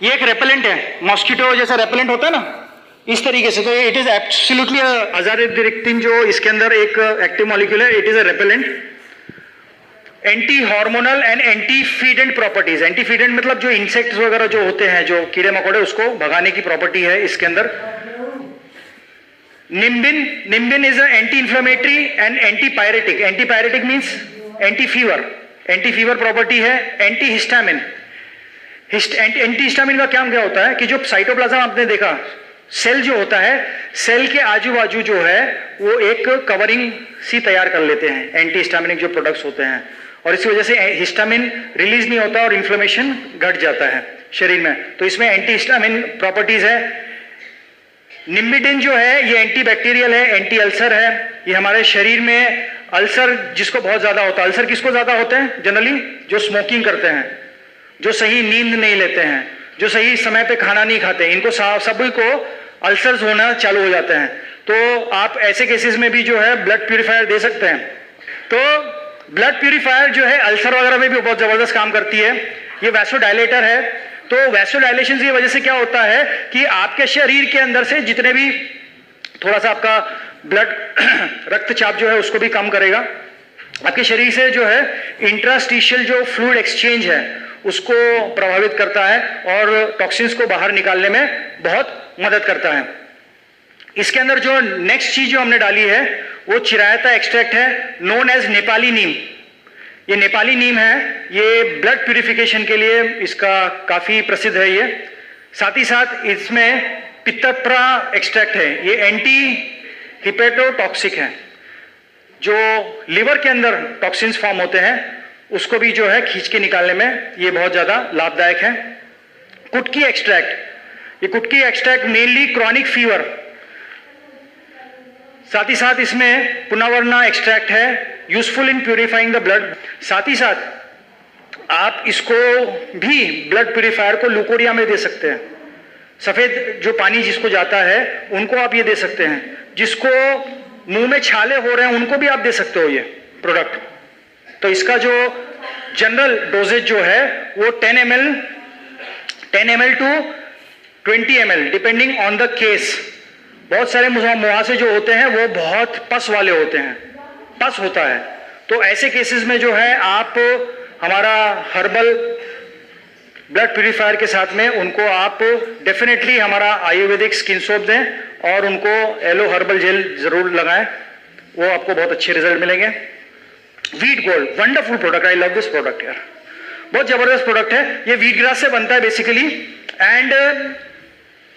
ये एक रेपेलेंट है, मॉस्किटो जैसा रेपेलेंट होता है ना, इस तरीके से। तो इट इज एब्सोल्युटली अजादिरेक्टिन जो इसके अंदर एक एक्टिव मॉलिक्यूल है, it is a repellent. Anti hormonal and antifeedant properties. Antifeedant मतलब जो इंसेक्ट्स वगैरह जो होते हैं, जो कीड़े मकोड़े, उसको भगाने की प्रॉपर्टी है इसके अंदर। Nimbin is anti inflammatory and antipyretic. Antipyretic means anti fever, anti fever property है। एंटी हिस्टामिन, एंटी हिस्टामिन का क्या होता है कि जो साइटोप्लाज्म आपने देखा, सेल जो होता है, सेल के आजू बाजू जो है वो एक कवरिंग सी तैयार कर लेते हैं एंटी हिस्टामिनिक जो प्रोडक्ट्स होते हैं, और इसी वजह से हिस्टामिन रिलीज नहीं होता और इन्फ्लेमेशन घट जाता है शरीर में। तो इसमें एंटी हिस्टामिन प्रॉपर्टीज है। निम्बिडिन जो है ये एंटी बैक्टीरियल है, एंटी अल्सर है। ये हमारे शरीर में अल्सर जिसको बहुत ज्यादा होता है, अल्सर किसको ज्यादा होते हैं जनरली? जो स्मोकिंग करते हैं, जो सही नींद नहीं लेते हैं, जो सही समय पे खाना नहीं खाते, इनको सभी को अल्सर्स होना चालू हो जाते हैं। तो आप ऐसे केसेस में भी जो है ब्लड प्यूरिफायर दे सकते हैं। तो ब्लड प्यूरिफायर जो है अल्सर वगैरह में भी बहुत जबरदस्त काम करती है। ये वैसोडायलेटर है। तो वैसोडायलेशन की वजह से क्या होता है कि आपके शरीर के अंदर से जितने भी थोड़ा सा आपका ब्लड रक्तचाप जो है उसको भी कम करेगा। आपके शरीर से जो है इंट्रास्टिशियल जो फ्लूइड एक्सचेंज है उसको प्रभावित करता है और टॉक्सिन्स को बाहर निकालने में बहुत मदद करता है। इसके अंदर जो नेक्स्ट चीज जो हमने डाली है वो चिरायता एक्सट्रैक्ट है, नोन एज नेपाली नीम। ये नेपाली नीम है, ये ब्लड प्यूरिफिकेशन के लिए इसका काफी प्रसिद्ध है ये। साथ ही साथ इसमें पित्तप्रा एक्सट्रैक्ट है, ये एंटी हिपेटोटॉक्सिक है। जो लिवर के अंदर टॉक्सिन्स फॉर्म होते हैं उसको भी जो है खींच के निकालने में ये बहुत ज्यादा लाभदायक है। कुटकी एक्सट्रैक्ट, ये कुटकी एक्सट्रैक्ट मेनली क्रॉनिक फीवर। साथ ही साथ इसमें पुनावर्ना एक्सट्रैक्ट है, useful in purifying the blood. साथ ही साथ आप इसको भी ब्लड प्यूरिफायर को लुकोरिया में दे सकते हैं। सफेद जो पानी जिसको जाता है उनको आप ये दे सकते हैं। जिसको मुंह में छाले हो रहे हैं उनको भी आप दे सकते हो ये प्रोडक्ट। तो इसका जो जनरल डोजेज जो है वो 10 ml to 20 ml depending on the case. बहुत सारे मुहासे जो होते हैं वो बहुत पस वाले होते हैं, पस होता है। तो ऐसे केसेस में जो है आप हमारा हर्बल ब्लड प्यूरिफायर के साथ में उनको आप डेफिनेटली हमारा आयुर्वेदिक स्किन सोप दें और उनको एलो हर्बल जेल जरूर लगाएं, वो आपको बहुत अच्छे रिजल्ट मिलेंगे। Wheat gold, wonderful product, I love this product यार, बहुत जबरदस्त प्रोडक्ट है। ये वीट ग्रास से बनता है बेसिकली, एंड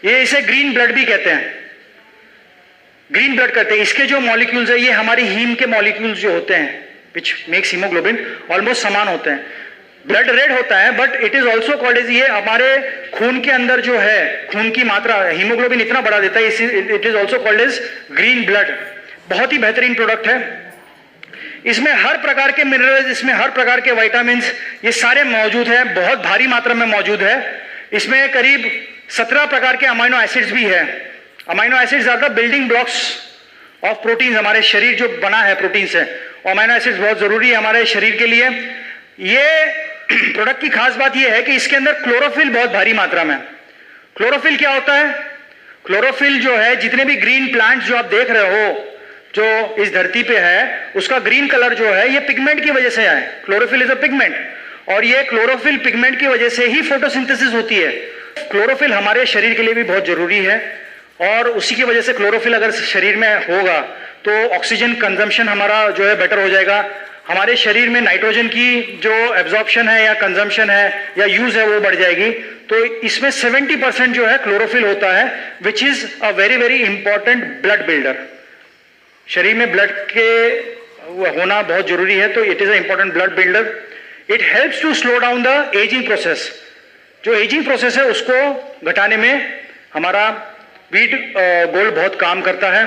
ये इसे ग्रीन ब्लड भी कहते हैं, ग्रीन ब्लड कहते हैं। इसके जो मॉलिक्यूल्स है ये हमारी हीम के मॉलिक्यूल्स जो होते हैं विच मेक्स हीमोग्लोबिन ऑलमोस्ट समान होते हैं। ब्लड रेड होता है but it is also called as, ये हमारे खून के अंदर जो है खून की मात्रा हीमोग्लोबिन इतना बढ़ा देता है, it is also called as green blood. बहुत ही बेहतरीन प्रोडक्ट है। इसमें हर प्रकार के मिनरल्स, इसमें हर प्रकार के विटामिन ये सारे मौजूद है, बहुत भारी मात्रा में मौजूद है। इसमें करीब 17 प्रकार के अमाइनो एसिड्स भी है। Amino acids are the building blocks of protein. हमारे शरीर जो बना है प्रोटीन से, अमाइनो एसिड्स बहुत जरूरी है हमारे शरीर के लिए। ये प्रोडक्ट की खास बात यह है कि इसके अंदर क्लोरोफिल बहुत भारी मात्रा में। क्लोरोफिल क्या होता है? क्लोरोफिल जो है जितने भी ग्रीन प्लांट्स जो आप देख रहे हो जो इस धरती पे है, उसका ग्रीन कलर जो है ये पिगमेंट की वजह से है। क्लोरोफिल इज अ पिगमेंट, और ये क्लोरोफिल पिगमेंट की वजह से ही फोटोसिंथेसिस होती है। क्लोरोफिल हमारे शरीर के लिए भी बहुत जरूरी है, और उसी की वजह से क्लोरोफिल अगर शरीर में होगा तो ऑक्सीजन कंजम्पशन हमारा जो है बेटर हो जाएगा। हमारे शरीर में नाइट्रोजन की जो एब्जॉर्प्शन है या कंजम्पशन है या यूज है वो बढ़ जाएगी। तो इसमें 70% जो है क्लोरोफिल होता है, which is a very very important blood builder. शरीर में ब्लड के होना बहुत जरूरी है, तो it is a important blood builder. It helps to slow down the ageing process. जो एजिंग प्रोसेस है उसको घटाने में हमारा वीट गोल्ड बहुत काम करता है।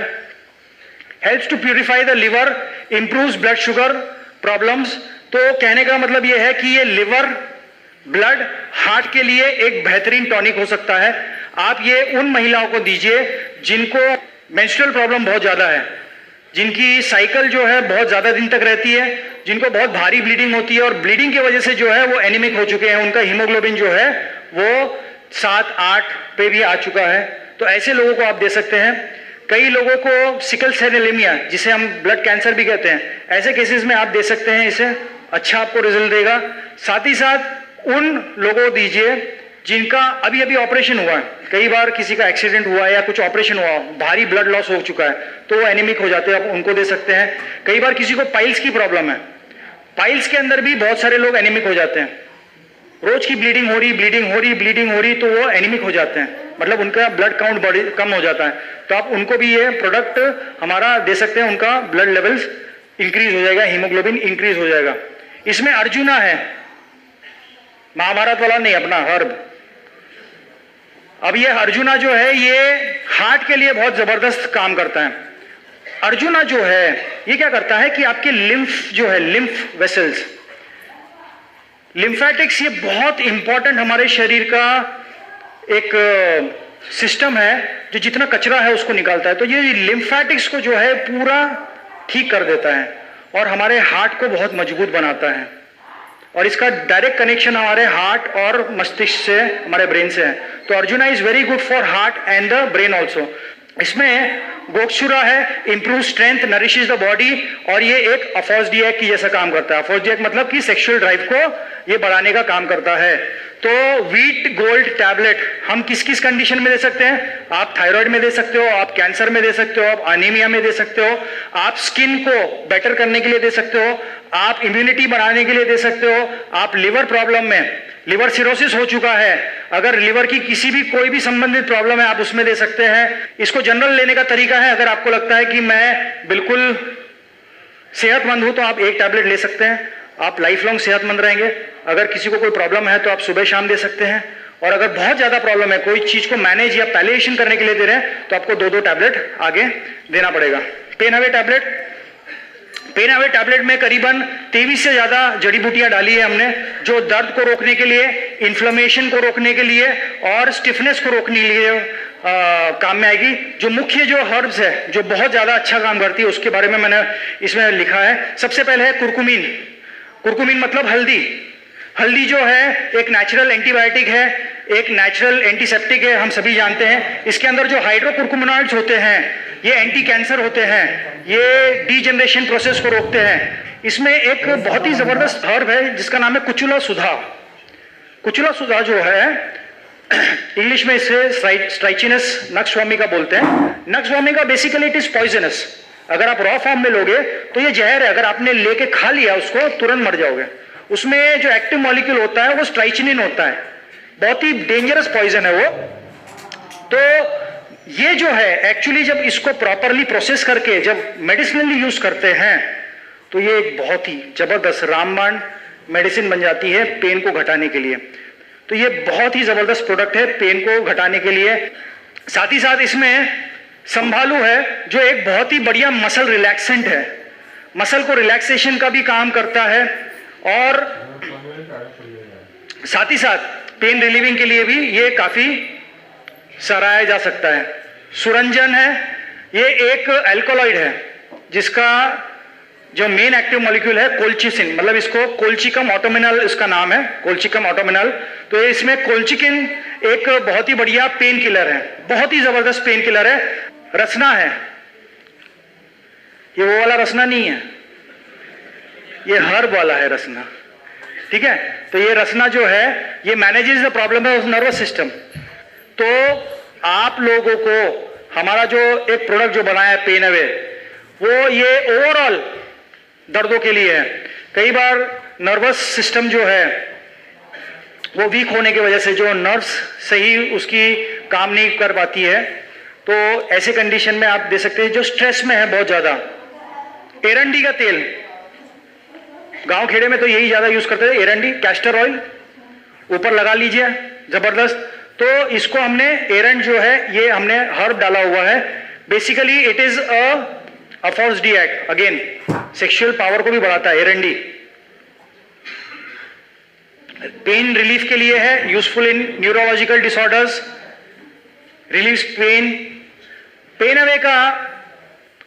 Helps to purify the liver, improves blood sugar problems. तो कहने का मतलब यह है कि ये लिवर, ब्लड, हार्ट के लिए एक बेहतरीन टॉनिक हो सकता है। आप ये उन महिलाओं को दीजिए जिनको मेंस्ट्रुअल प्रॉब्लम बहुत ज्यादा है, जिनकी साइकिल जो है बहुत ज्यादा दिन तक रहती है, जिनको बहुत भारी ब्लीडिंग होती है और ब्लीडिंग की वजह से जो है वो एनीमिक हो चुके हैं, उनका हीमोग्लोबिन जो है वो 7, 8 पे भी आ चुका है, तो ऐसे लोगों को आप दे सकते हैं। कई लोगों को सिकल सेल एनीमिया, जिसे हम ब्लड कैंसर भी कहते हैं, ऐसे केसेस में आप दे सकते हैं इसे, अच्छा आपको रिजल्ट देगा। साथ ही साथ उन लोगों को दीजिए जिनका अभी अभी ऑपरेशन हुआ है, कई बार किसी का एक्सीडेंट हुआ है या कुछ ऑपरेशन हुआ, भारी ब्लड लॉस हो चुका है, तो वो एनीमिक हो जाते हैं, आप उनको दे सकते हैं। कई बार किसी को पाइल्स की प्रॉब्लम है, पाइल्स के अंदर भी बहुत सारे लोग एनीमिक हो जाते हैं, रोज की ब्लीडिंग हो रही, तो वो एनीमिक हो जाते हैं, मतलब उनका ब्लड काउंट कम हो जाता है, तो आप उनको भी ये प्रोडक्ट हमारा दे सकते हैं, उनका ब्लड लेवल्स इंक्रीज हो जाएगा, हीमोग्लोबिन इंक्रीज हो जाएगा। इसमें अर्जुना है, महाभारत वाला नहीं, अपना हर्ब। अब ये अर्जुना जो है ये हार्ट के लिए बहुत जबरदस्त काम करता है। अर्जुना जो है ये क्या करता है कि आपके लिम्फ जो है, लिम्फ वेसल्स, लिम्फेटिक्स, ये बहुत इंपॉर्टेंट हमारे शरीर का एक सिस्टम है जो जितना कचरा है उसको निकालता है, तो ये लिम्फेटिक्स को जो है पूरा ठीक कर देता है और हमारे हार्ट को बहुत मजबूत बनाता है, और इसका डायरेक्ट कनेक्शन हमारे हार्ट और मस्तिष्क से, हमारे ब्रेन से है। तो arjuna is very good for heart and the brain also. इसमें गोक्षुरा है, improve strength, nourishes the body, और ये एक अफोस्डिएक की जैसा काम करता है। अफोस्डिएक मतलब कि सेक्सुअल ड्राइव को ये बढ़ाने का काम करता है। तो व्हीट गोल्ड टैबलेट हम किस किस कंडीशन में दे सकते हैं? आप थायराइड में दे सकते हो, आप कैंसर में दे सकते हो, आप अनीमिया में दे सकते हो, आप स्किन को बेटर करने के लिए दे सकते हो, आप इम्यूनिटी बढ़ाने के लिए दे सकते हो, आप लिवर प्रॉब्लम में, लिवर सिरोसिस हो चुका है, अगर लिवर की किसी भी कोई भी संबंधित प्रॉब्लम है आप उसमें दे सकते हैं। इसको जनरल लेने का तरीका है, अगर आपको लगता है कि मैं बिल्कुल सेहतमंद हूं तो आप एक टैबलेट ले सकते हैं, आप लाइफ लॉन्ग सेहतमंद रहेंगे। अगर किसी को कोई प्रॉब्लम है तो आप सुबह शाम दे सकते हैं, और अगर बहुत ज्यादा प्रॉब्लम है, कोई चीज को मैनेज या पैलिएशन करने के लिए दे रहे हैं, तो आपको 2-2 टैबलेट आगे देना पड़ेगा। Pain away tablet, pain away tablet में करीबन 23 से ज्यादा जड़ी बूटियां डाली है हमने, जो दर्द को रोकने के लिए, इन्फ्लेमेशन को रोकने के लिए और स्टिफनेस को रोकने के लिए काम में आएगी। जो मुख्य जो हर्ब्स है जो बहुत ज्यादा अच्छा काम करती है उसके बारे में मैंने इसमें लिखा है। सबसे पहले है कुरकुमीन। कुरकुमीन मतलब हल्दी। हल्दी जो है एक नेचुरल एंटीबायोटिक है, एक नेचुरल एंटीसेप्टिक है, हम सभी जानते हैं। इसके अंदर जो हाइड्रोकुरकुमिनॉइड्स होते हैं ये एंटी कैंसर होते हैं, ये डीजनरेशन प्रोसेस को रोकते हैं। इसमें एक बहुत ही जबरदस्त हर्ब है जिसका नाम है कुचुला सुधा। कुचुला सुधा जो है इंग्लिश में इसे स्ट्राइचिनस नक्सवामिका बोलते हैं। Nux vomica basically it is poisonous. अगर आप रॉ फॉर्म में लोगे तो ये जहर है, अगर आपने लेके खा लिया उसको तुरंत मर जाओगे। उसमें जो एक्टिव मॉलिक्यूल होता है वो स्ट्राइचिनिन होता है, बहुत ही डेंजरस पॉइजन है वो। तो ये जो है एक्चुअली जब इसको प्रॉपरली प्रोसेस करके जब मेडिसिनली यूज करते हैं तो ये एक बहुत ही जबरदस्त रामबाण मेडिसिन बन जाती है पेन को घटाने के लिए। तो ये बहुत ही जबरदस्त प्रोडक्ट है पेन को घटाने के लिए। साथ ही साथ इसमें संभालू है जो एक बहुत ही बढ़िया मसल रिलैक्सेंट है, मसल को रिलैक्सेशन का भी काम करता है, और साथ ही साथ पेन रिलीविंग के लिए भी ये काफी सराहा जा सकता है। सुरंजन है, ये एक एल्कोलॉइड है जिसका जो मेन एक्टिव मॉलिक्यूल है कोल्चिसिन, मतलब इसको कोल्चिकम ऑटोमिनल इसका नाम है, कोल्चिकम ऑटोमिनल। तो इसमें कोल्चिकिन एक बहुत ही बढ़िया पेन किलर है, बहुत ही जबरदस्त पेन किलर है। रसना है, ये वो वाला रसना नहीं है, ये हर्ब वाला है रसना, ठीक है। तो ये रसना जो है ये manages the problem of nervous system. तो आप लोगों को हमारा जो एक प्रोडक्ट जो बनाया है पेन अवे, वो ये ओवरऑल दर्दों के लिए है। कई बार नर्वस सिस्टम जो है वो वीक होने की वजह से जो नर्व्स सही उसकी काम नहीं कर पाती है, तो ऐसे कंडीशन में आप दे सकते हैं। जो स्ट्रेस में है बहुत ज्यादा, एरंडी का तेल, गांव खेड़े में तो यही ज्यादा यूज करते हैं, एरंडी कैस्टर ऑयल ऊपर लगा लीजिए, जबरदस्त। तो इसको हमने एरंड जो है ये हमने हर्ब डाला हुआ है। Basically it is aphrodisiac, again sexual power को भी बढ़ाता है एरंडी। पेन रिलीफ के लिए है, useful in neurological disorders, relieves pain. Pain away का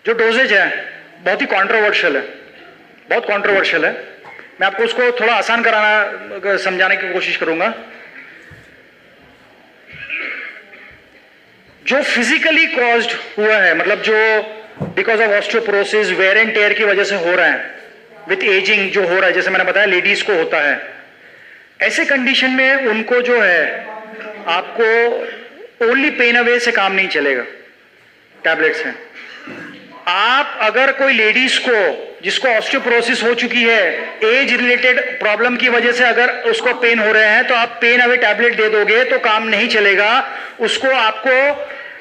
जो डोजेज है बहुत ही कॉन्ट्रोवर्शियल है, बहुत कॉन्ट्रोवर्शियल है। मैं आपको उसको थोड़ा आसान कराना समझाने की कोशिश करूंगा। जो फिजिकली कॉज्ड हुआ है, मतलब जो because of osteoporosis, wear and tear की वजह से हो रहा है, विथ एजिंग जो हो रहा है, जैसे मैंने बताया लेडीज को होता है, ऐसे कंडीशन में उनको जो है आपको ओनली पेन अवे से काम नहीं चलेगा, टैबलेट से। आप अगर कोई लेडीज को जिसको ऑस्टियोपोरोसिस हो चुकी है, एज रिलेटेड प्रॉब्लम की वजह से अगर उसको पेन हो रहे हैं, तो आप पेन अवे टैबलेट दे दोगे तो काम नहीं चलेगा। उसको आपको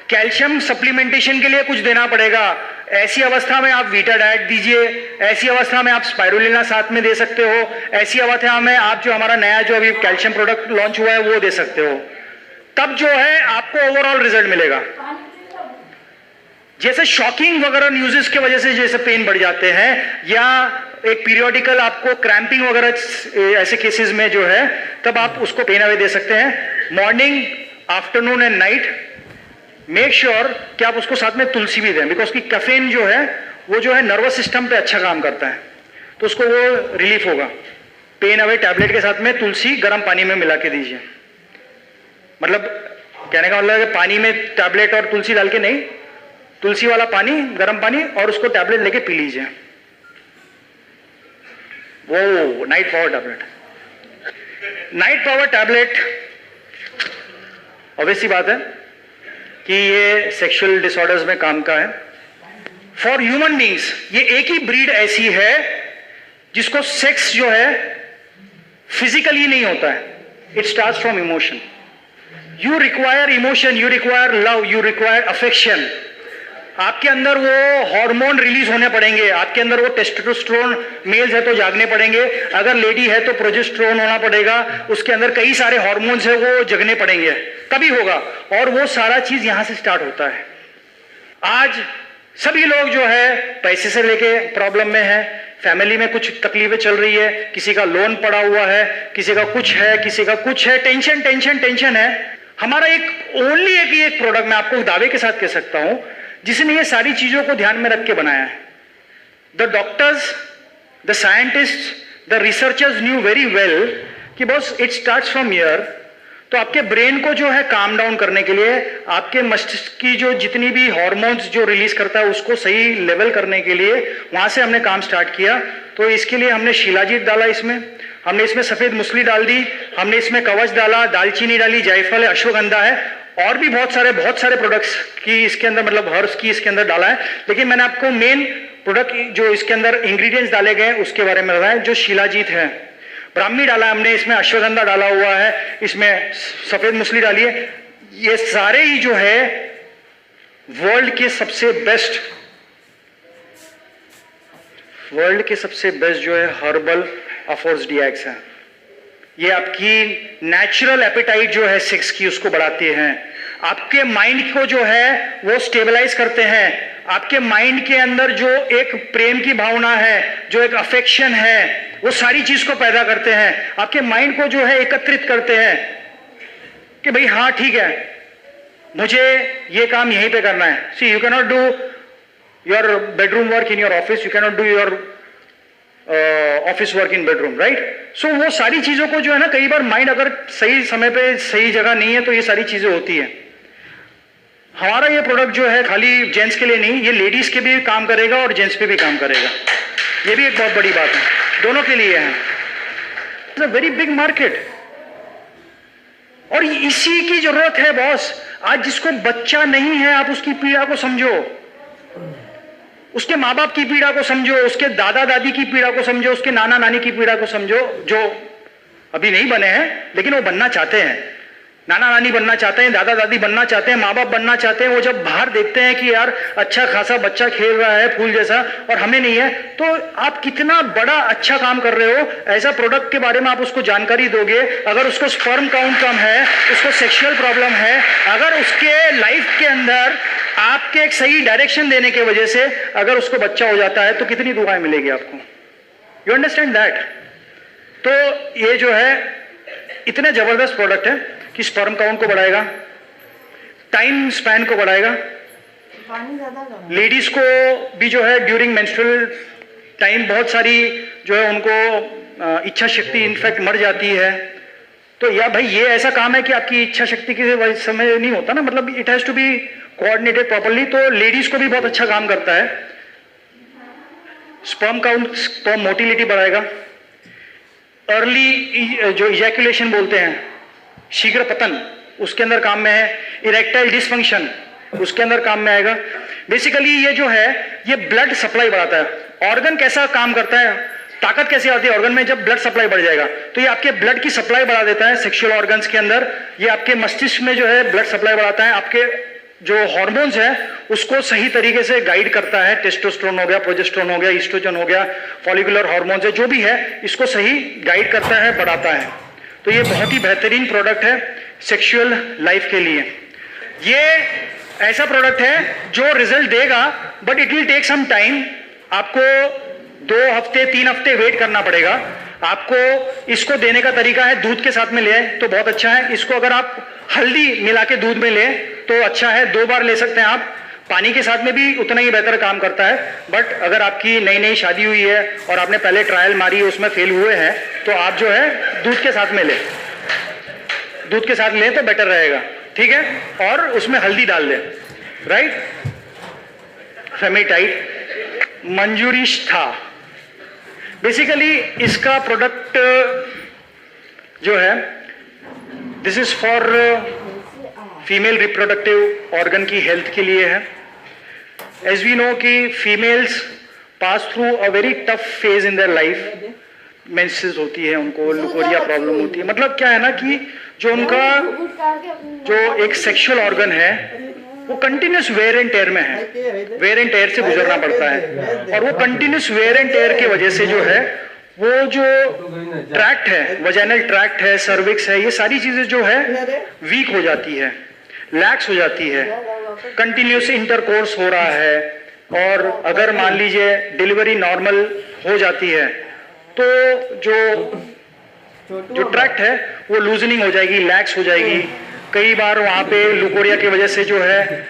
कैल्शियम सप्लीमेंटेशन के लिए कुछ देना पड़ेगा। ऐसी अवस्था में आप वीटा डाइट दीजिए, ऐसी अवस्था में आप स्पाइरुलिना साथ में दे सकते हो, ऐसी अवस्था में आप जो हमारा नया जो अभी कैल्शियम प्रोडक्ट लॉन्च हुआ है वो दे सकते हो। तब जो है आपको ओवरऑल रिजल्ट मिलेगा। जैसे शॉकिंग वगैरह न्यूज़ेस की वजह से जैसे पेन बढ़ जाते हैं, या एक पीरियोडिकल आपको क्रैम्पिंग वगैरह ऐसे केसेस में जो है, तब आप उसको पेन अवे दे सकते हैं। Morning, afternoon and night make sure कि आप उसको साथ में तुलसी भी दें, बिकॉज की कैफीन जो है वो जो है नर्वस सिस्टम पे अच्छा काम करता है, तो उसको वो रिलीफ होगा। पेन अवे टैबलेट के साथ में तुलसी गर्म पानी में मिला के दीजिए। मतलब कहने का मतलब है पानी में टैबलेट और तुलसी डाल के नहीं, तुलसी वाला पानी, गर्म पानी, और उसको टैबलेट लेके पी लीजिए। वो night power tablet. Night power tablet obviously बात है कि ये सेक्सुअल डिसऑर्डर्स में काम का है। फॉर ह्यूमन बींग्स ये एक ही ब्रीड ऐसी है जिसको सेक्स जो है फिजिकली नहीं होता है, it starts from emotion. You require emotion, you require love, you require affection. आपके अंदर वो हार्मोन रिलीज होने पड़ेंगे, आपके अंदर वो टेस्टोस्टेरोन, मेल्स है तो जागने पड़ेंगे, अगर लेडी है तो प्रोजेस्टेरोन होना पड़ेगा, उसके अंदर कई सारे हार्मोन्स है वो जगने पड़ेंगे, तभी होगा। और वो सारा चीज यहां से स्टार्ट होता है। आज सभी लोग जो है पैसे से लेके प्रॉब्लम में है, फैमिली में कुछ तकलीफें चल रही है, किसी का लोन पड़ा हुआ है, किसी का कुछ है, किसी का कुछ है, टेंशन टेंशन टेंशन है। हमारा एक ओनली एक प्रोडक्ट मैं आपको दावे के साथ कह सकता हूं जिसने ये सारी चीजों को ध्यान में रख के बनाया है। The doctors, the scientist, the researchers new very well कि बस इट स्टार्ट्स फ्रॉम हियर। तो आपके ब्रेन को जो है काम डाउन करने के लिए, आपके मस्तिष्क की जो जितनी भी हार्मोन्स जो रिलीज करता है उसको सही लेवल करने के लिए वहां से हमने काम स्टार्ट किया। तो इसके लिए हमने शिलाजीत डाला, इसमें हमने इसमें सफेद मुसली डाल दी, हमने इसमें कवच डाला, दालचीनी डाली, जायफल है, अश्वगंधा है, और भी बहुत सारे प्रोडक्ट्स की इसके अंदर, मतलब हर्ब्स की इसके अंदर डाला है। लेकिन मैंने आपको मेन प्रोडक्ट जो इसके अंदर इंग्रेडिएंट्स डाले गए उसके बारे में बताया, जो शिलाजीत है, ब्राह्मी डाला हमने, इसमें अश्वगंधा डाला हुआ है, इसमें सफेद मुसली डाली है। ये सारे ही जो है वर्ल्ड के सबसे बेस्ट जो है हर्बल अफोर्सडियाक्स है। ये आपकी नेचुरल एपेटाइट जो है सेक्स की उसको बढ़ाते हैं, आपके माइंड को जो है वो स्टेबलाइज करते हैं, आपके माइंड के अंदर जो एक प्रेम की भावना है, जो एक अफेक्शन है, वो सारी चीज को पैदा करते हैं। आपके माइंड को जो है एकत्रित करते हैं कि भाई हाँ ठीक है, मुझे ये काम यहीं पे करना है। See you can not do your bedroom work in your office, you can not do your office work in bedroom, right. So वो सारी चीजों को जो है ना, कई बार माइंड अगर सही समय पे सही जगह नहीं है तो ये सारी चीजें होती है। हमारा ये प्रोडक्ट जो है खाली जेंट्स के लिए नहीं, ये लेडीज के भी काम करेगा और जेंट्स पे भी काम करेगा। ये भी एक बहुत बड़ी बात है, दोनों के लिए है। It's a very big market और इसी की जरूरत है बॉस। आज जिसको बच्चा नहीं है, आप उसकी पीड़ा को समझो, उसके माँ बाप की पीड़ा को समझो, उसके दादा दादी की पीड़ा को समझो, उसके नाना नानी की पीड़ा को समझो, जो अभी नहीं बने हैं लेकिन वो बनना चाहते हैं। नाना नानी बनना चाहते हैं, दादा दादी बनना चाहते हैं, माँ बाप बनना चाहते हैं। वो जब बाहर देखते हैं कि यार अच्छा खासा बच्चा खेल रहा है फूल जैसा और हमें नहीं है, तो आप कितना बड़ा अच्छा काम कर रहे हो। ऐसा प्रोडक्ट के बारे में आप उसको जानकारी दोगे, अगर उसको स्पर्म काउंट कम है, उसको सेक्सुअल प्रॉब्लम है, अगर उसके लाइफ के अंदर आपके एक सही डायरेक्शन देने की वजह से अगर उसको बच्चा हो जाता है तो कितनी दुआएं मिलेगी आपको। You understand that. तो ये जो है इतने जबरदस्त प्रोडक्ट है कि स्पर्म काउंट को बढ़ाएगा, टाइम स्पैन को बढ़ाएगा, लेडीज को भी जो है ड्यूरिंग मेंस्ट्रुअल टाइम बहुत सारी जो है उनको इच्छा शक्ति इनफैक्ट मर जाती है, तो या भाई ये ऐसा काम है कि आपकी इच्छा शक्ति के वजह समय नहीं होता ना, मतलब it has to be coordinated properly. तो लेडीज को भी बहुत अच्छा काम करता है। स्पर्म काउंट, स्पर्म मोटिलिटी बढ़ाएगा। अर्ली जो इजैकुलेशन बोलते हैं, शीघ्र पतन, उसके अंदर काम में है। इरेक्टाइल डिसफंक्शन, उसके अंदर काम में आएगा। बेसिकली ये जो है ये ब्लड सप्लाई बढ़ाता है। ऑर्गन कैसा काम करता है, ताकत कैसे आती है ऑर्गन में, जब ब्लड सप्लाई बढ़ जाएगा तो ये आपके ब्लड की सप्लाई बढ़ा देता है सेक्सुअल ऑर्गन्स के अंदर। ये आपके मस्तिष्क में जो है ब्लड सप्लाई बढ़ाता है, आपके जो हार्मोन्स है उसको सही तरीके से गाइड करता है। टेस्टोस्टेरोन हो गया, प्रोजेस्टेरोन हो गया, ईस्ट्रोजन हो गया, फॉलिकुलर हार्मोन्स है, जो भी है इसको सही गाइड करता है, बढ़ाता है। तो ये बहुत ही बेहतरीन प्रोडक्ट है सेक्सुअल लाइफ के लिए। ये ऐसा प्रोडक्ट है जो रिजल्ट देगा, but it will take some time. आपको 2 हफ्ते 3 हफ्ते वेट करना पड़ेगा। आपको इसको देने का तरीका है दूध के साथ में ले तो बहुत अच्छा है। इसको अगर आप हल्दी मिला के दूध में ले तो अच्छा है, 2 बार ले सकते हैं आप। पानी के साथ में भी उतना ही बेहतर काम करता है। बट अगर आपकी नई नई शादी हुई है और आपने पहले ट्रायल मारी है, उसमें फेल हुए हैं, तो आप जो है दूध के साथ में ले, दूध के साथ लें तो बेटर रहेगा, ठीक है। और उसमें हल्दी डाल दें, राइट। फेमिटाइट मंजूरिस्था, बेसिकली इसका प्रोडक्ट जो है this is for female reproductive organ की हेल्थ के लिए है। एज वी नो कि females pass through a very tough phase in their life. Menses होती है, उनको लुकोरिया प्रॉब्लम होती है। मतलब क्या है ना कि जो उनका जो एक सेक्सुअल ऑर्गन है वो कंटिन्यूस वेयर एंड टेयर में है, वेयर एंड टेयर से गुजरना पड़ता है। और वो कंटिन्यूस वेयर एंड टेयर की वजह से जो है वो जो ट्रैक्ट है, वजाइनल ट्रैक्ट है, सर्विक्स है, ये सारी चीजें जो है वीक हो जाती है, लैक्स हो जाती है। कंटिन्यूस इंटरकोर्स हो रहा है और अगर मान लीजिए डिलीवरी नॉर्मल हो जाती है तो जो ट्रैक्ट है वो लूजनिंग हो जाएगी, लैक्स हो जाएगी। कई बार वहां पे लुकोरिया की वजह से जो है,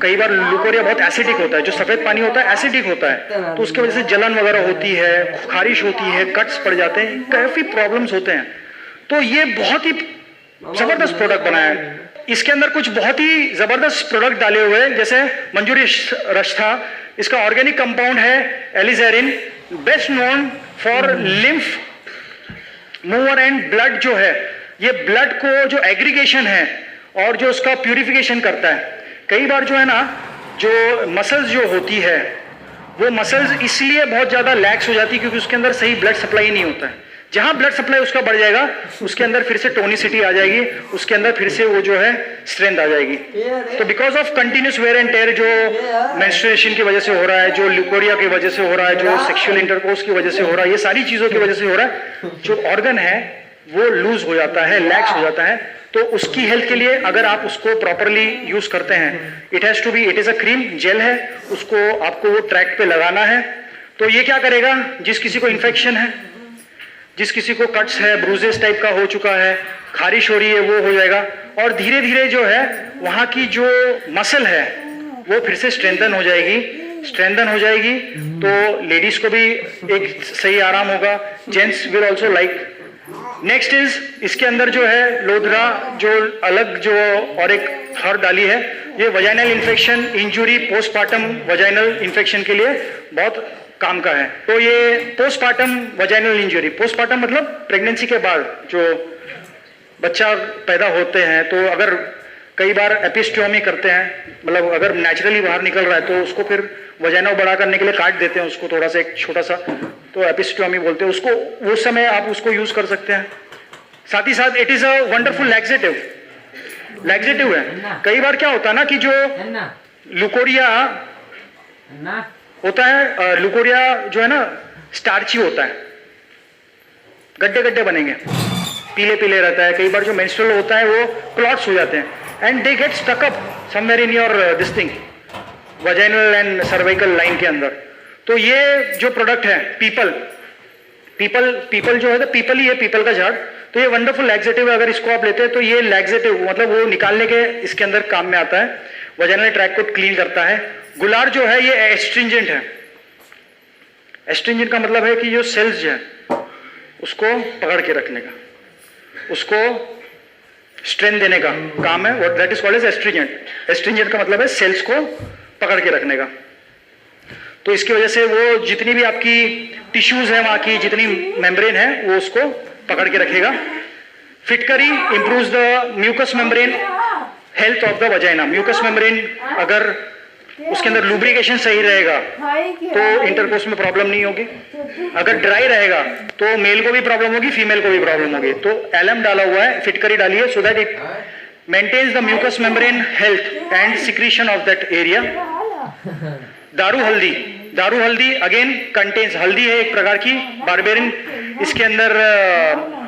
कई बार लुकोरिया बहुत एसिडिक होता है, जो सफेद पानी होता है एसिडिक होता है, तो उसकी वजह से जलन वगैरह होती है, खारिश होती है, कट्स पड़ जाते हैं, काफी प्रॉब्लम्स होते हैं। तो ये बहुत ही जबरदस्त प्रोडक्ट बनाया है। इसके अंदर कुछ बहुत ही जबरदस्त प्रोडक्ट डाले हुए हैं, जैसे मंजूरी रश्था, इसका ऑर्गेनिक कंपाउंड है alizarin, best known for lymph mover and blood. जो है ये ब्लड को जो एग्रीगेशन है और जो उसका प्यूरिफिकेशन करता है। कई बार जो है ना, जो मसल्स जो होती है वो मसल्स इसलिए बहुत ज्यादा लैक्स हो जाती है क्योंकि उसके अंदर सही ब्लड सप्लाई नहीं होता है। जहां ब्लड सप्लाई उसका बढ़ जाएगा उसके अंदर फिर से टोनिसिटी आ जाएगी, उसके अंदर फिर से वो जो है स्ट्रेंथ आ जाएगी। तो because of continuous wear and tear जो मेंस्ट्रुएशन की वजह से हो रहा है, जो ल्यूकोरिया की वजह से हो रहा है, जो सेक्सुअल इंटरकोर्स की वजह से हो रहा है, ये सारी चीजों की वजह से हो रहा है, जो ऑर्गन है वो लूज हो जाता है, लैक्स हो जाता है। तो उसकी हेल्थ के लिए अगर आप उसको प्रॉपरली यूज करते हैं, it has to be, it is a cream gel है, उसको आपको वो ट्रैक पे लगाना है। तो ये क्या करेगा, जिस किसी को इन्फेक्शन है, जिस किसी को कट्स है, ब्रूजेस टाइप का हो चुका है, खारिश हो रही है, वो हो जाएगा। और धीरे धीरे जो है वहां की जो मसल है वो फिर से स्ट्रेंथन हो जाएगी, स्ट्रेंथन हो जाएगी। तो लेडीज को भी एक सही आराम होगा, gents will also like. Next is, इसके अंदर जो है लोधरा, जो अलग जो और एक हर्ब डाली है, ये vaginal infection, injury, postmortem vaginal infection के लिए बहुत काम का है। तो ये पोस्टमार्टम वजाइनल इंजुरी, पोस्टमार्टम मतलब प्रेगनेंसी के बाद जो बच्चा पैदा होते हैं, तो अगर कई बार एपिस्टोमी करते हैं, मतलब अगर नेचुरली बाहर निकल रहा है तो उसको फिर वजाइना बड़ा करने के लिए काट देते हैं उसको थोड़ा सा, एक छोटा सा, तो एपिस्टोमी बोलते हैं उसको। उस समय आप उसको यूज कर सकते हैं। साथ ही साथ it is a wonderful laxative, laxative है। कई बार क्या होता है ना कि जो लुकोरिया होता है, लुकोरिया जो है ना स्टार्ची होता है, गड्ढे गड्ढे बनेंगे, पीले पीले रहता है। कई बार जो मेंस्ट्रुअल होता है वो क्लॉट्स हो जाते हैं and they get stuck up somewhere in your this thing, vaginal and cervical line के अंदर। तो ये जो प्रोडक्ट है पीपल जो है, तो पीपल ही है, पीपल का झाड़। तो ये वंडरफुल लैक्सेटिव है। अगर इसको आप लेते हैं तो ये लैक्सेटिव मतलब वो निकालने के इसके अंदर काम में आता है, वजाइनल ट्रैक को क्लीन करता है। गुलार जो है ये एस्ट्रिंजेंट है। एस्ट्रिंजेंट का मतलब है कि जो सेल्स जो है उसको पकड़ के रखने का। उसको स्ट्रेंथ देने का काम है, और that is called as astringent. Astringent का मतलब है सेल्स को पकड़ के रखने का। तो इसकी वजह से वो जितनी भी आपकी टिश्यूज है, वहां की जितनी मेम्ब्रेन है, वो उसको पकड़ के रखेगा। फिटकरी improves the mucous membrane health of the vagina. Mucous membrane अगर उसके अंदर लुब्रिकेशन सही रहेगा तो इंटरकोर्स में प्रॉब्लम नहीं होगी। अगर ड्राई रहेगा तो मेल को भी प्रॉब्लम होगी, फीमेल को भी प्रॉब्लम होगी। तो एलएम डाला हुआ है, फिटकरी डालिए, so that it maintains the mucous membrane health and secretion of that area. दारू हल्दी, दारू हल्दी अगेन कंटेन्स, हल्दी है एक प्रकार की बारबेरिन, इसके अंदर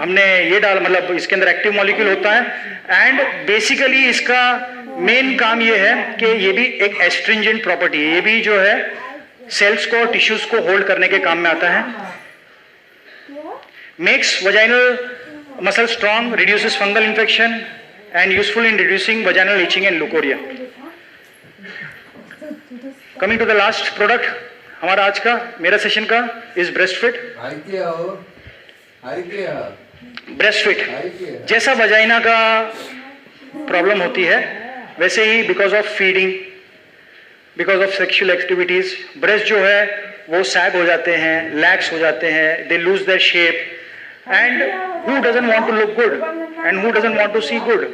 हमने ये डाल, मतलब इसके अंदर एक्टिव मॉलिक्यूल होता है। एंड बेसिकली इसका मेन काम ये है कि ये भी एक एस्ट्रिंजेंट प्रॉपर्टी है, ये भी जो है सेल्स को, टिश्यूज को होल्ड करने के काम में आता है। Makes vaginal muscle strong, reduces fungal infection and useful in reducing vaginal itching and leucorrhoea. Coming to the last product हमारा आज का, मेरा सेशन का, is breast fit. Breast fit जैसा वजाइना का प्रॉब्लम होती है वैसे ही because of feeding, because of sexual activities, breast जो है वो सैग हो जाते हैं, लैक्स हो जाते हैं, they lose their shape, and who doesn't want to look good and who doesn't want to see good.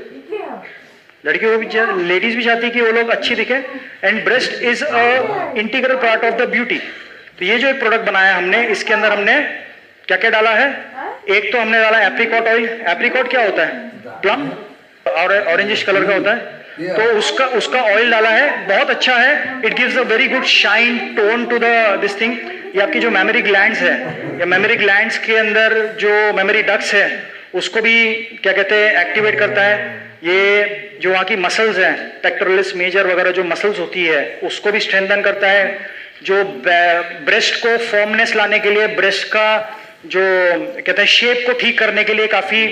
लड़कियों को भी, लेडीज भी चाहती है कि वो लोग अच्छी दिखे, and breast is a integral part of the beauty. तो ये जो एक प्रोडक्ट बनाया हमने, इसके अंदर हमने क्या क्या डाला है? एक तो हमने डाला एप्रिकॉट ऑयल। एप्रिकॉट क्या होता है? प्लम और ऑरेंजिश कलर का होता है, तो उसका ऑयल डाला है, बहुत अच्छा है। It gives a very good shine tone to the this thing. ये आपकी जो मेमोरी ग्लैंड्स है, या मेमोरी ग्लैंड्स के अंदर जो मेमोरी डक्ट्स है, उसको भी क्या कहते हैं, एक्टिवेट करता है। ये जो वहाँ की मसल्स हैं, पेक्टोरलिस मेजर वगैरह जो मसल्स होती है, उसको भी स्ट्रेंथन करता है। जो ब्रेस्ट को फॉर्मनेस लाने के लिए, ब्रेस्ट का जो कहते हैं शेप को ठीक करने के लिए काफी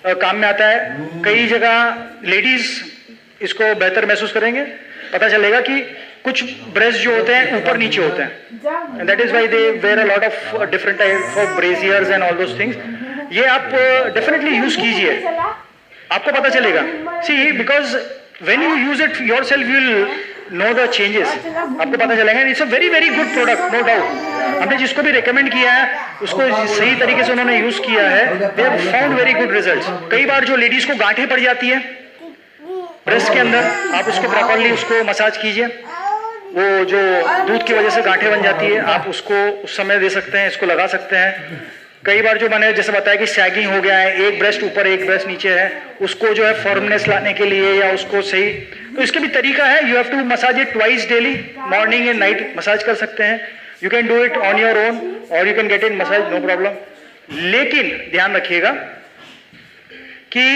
काम में आता है। कई जगह लेडीज इसको बेहतर महसूस करेंगे, पता चलेगा कि कुछ ब्रेस्ट जो होते हैं ऊपर नीचे होते हैं, and that is why they were a lot of different type of brassieres and all those things. ये आप डेफिनेटली यूज कीजिए, आपको पता चलेगा। See because when you use it yourself you will know the changes, आपको पता चलेगा। It's a very very good product, no doubt. हमने जिसको भी रिकमेंड किया है उसको सही तरीके से उन्होंने यूज किया है, they have found very good results. कई बार जो लेडीज को गांठें पड़ जाती है ब्रेस्ट के अंदर, आप उसको प्रॉपरली उसको मसाज कीजिए। वो जो दूध की वजह से गांठें बन जाती है, आप उसको उस समय दे सकते हैं, इसको लगा सकते हैं। कई बार जो मैंने जैसे बताया कि सैगिंग हो गया है, एक ब्रेस्ट ऊपर एक ब्रेस्ट नीचे है, उसको जो है फॉर्मनेस लाने के लिए या उसको सही, तो इसके भी तरीका है। You have to massage it twice daily, morning and night massage कर सकते हैं। You can do it on your own और you can get in massage, no problem. लेकिन ध्यान रखिएगा कि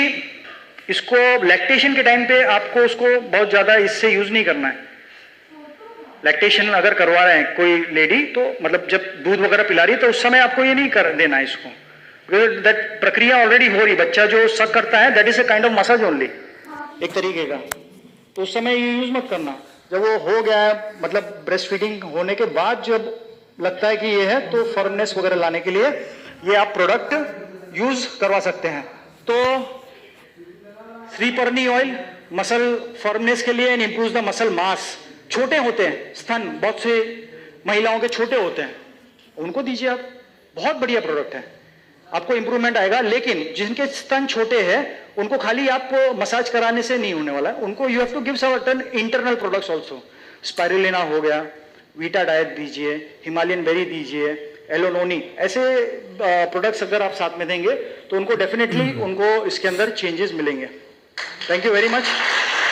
इसको लैक्टेशन के टाइम पे आपको उसको बहुत ज्यादा इससे यूज नहीं करना है। लैक्टेशन अगर करवा रहे हैं कोई लेडी, तो मतलब जब दूध वगैरह पिला रही है, तो उस समय आपको ये नहीं कर देना है इसको, दैट प्रक्रिया ऑलरेडी हो रही, बच्चा जो सक करता है, that is a kind of massage only, एक तरीके का। तो उस समय ये यूज मत करना। जब वो हो गया है, मतलब ब्रेस्ट फीडिंग होने के बाद जब लगता है कि ये है, तो फर्मनेस वगैरह लाने के लिए ये आप प्रोडक्ट यूज करवा सकते हैं। तो श्रीपर्णी ऑयल मसल फर्मनेस के लिए and improves the muscle mass. छोटे होते हैं स्तन, बहुत से महिलाओं के छोटे होते हैं, उनको दीजिए आप, बहुत बढ़िया प्रोडक्ट है, आपको इंप्रूवमेंट आएगा। लेकिन जिनके स्तन छोटे हैं उनको खाली आप मसाज कराने से नहीं होने वाला है, उनको you have to give certain internal products also. Spirulina हो गया, वीटा डाइट दीजिए, हिमालयन बेरी दीजिए, एलोनोनी, ऐसे प्रोडक्ट्स अगर आप साथ में देंगे तो उनको डेफिनेटली उनको इसके अंदर चेंजेस मिलेंगे। Thank you very much.